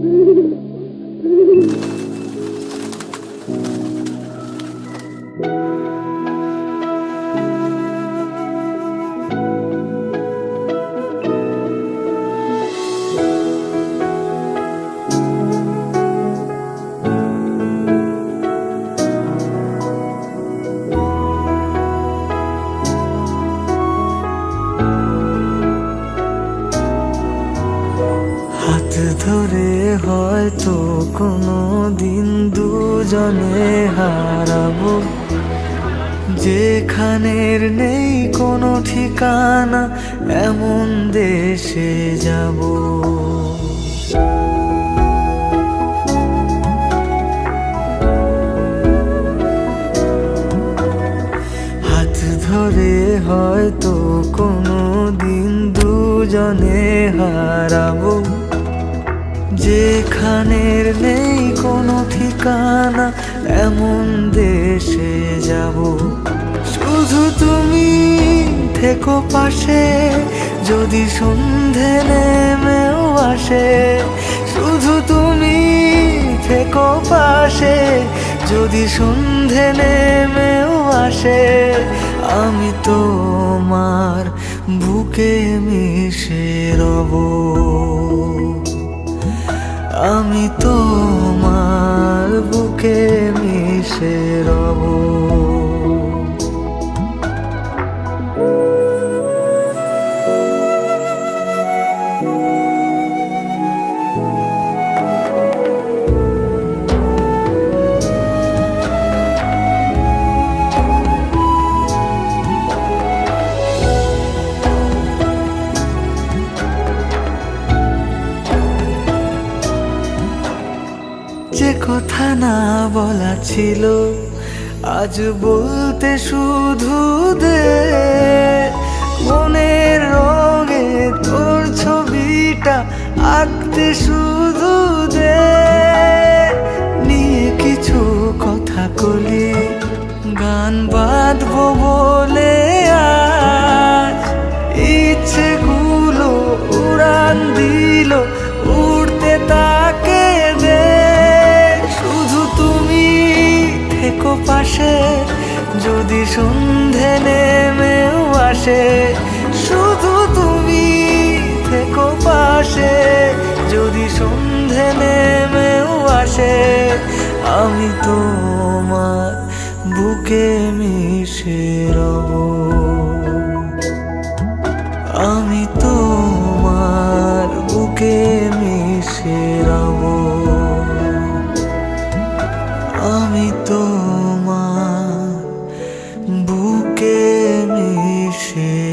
হাত ধরে হয়তো কোনো দিন দুজনে হারাবো, যেখানের নেই কোনো ঠিকানা এমন দেশে যাব। হাত ধরে হয়তো কোনো দিন দুজনে হারাবো, যেখানের নেই কোনো ঠিকানা এমন দেশে যাব। শুধু তুমি থেকো পাশে যদি সন্ধে নেমেও আসে, শুধু তুমি থেকো পাশে যদি সন্ধে নেমেও আসে। আমি তোমার বুকে মিশে রব, আমি তোমার বুকে মিশে রব। যে কথা না বলা ছিল আজ বলতে শুধু দে, মনের রঙে তোর ছবিটা আঁকতে শুধু দে। নিয়ে কিছু কথা কলি গান বাঁধবো বলে আজ ইচ্ছেগুলো উড়ান দিল, উড়তে তাকে দে। থেকো পাশে যদি সন্ধে নেমেও আসে, শুধু তুমি থেকো পাশে যদি সন্ধে নেমেও আসে। আমি তোমার বুকে মিশে রব, আমি তোমার বুকে মিশে রব, আমি তোমার বুকে মিশে